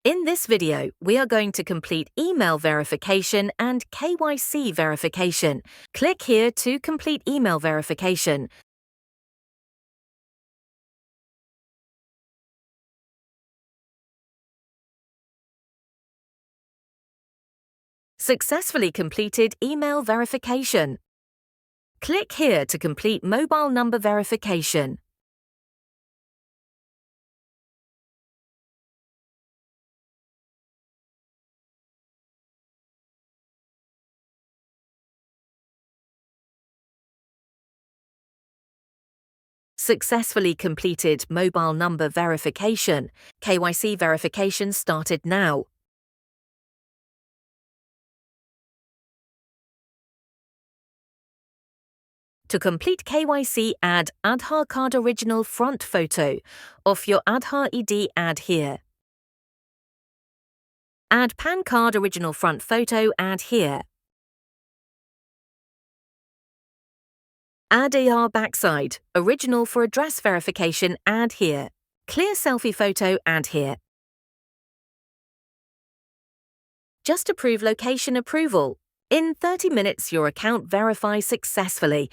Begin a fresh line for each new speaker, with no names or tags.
In this video, we are going to complete email verification and KYC verification. Click here to complete email verification. Successfully completed email verification. Click here to complete mobile number verification. Successfully completed mobile number verification. KYC verification started now. To complete KYC, add Aadhaar card original front photo of your Aadhaar ID, add here. Add PAN card original front photo, add here. Add AR backside, original for address verification, add here. Clear selfie photo, add here. Just approve location approval. In 30 minutes, your account verifies successfully.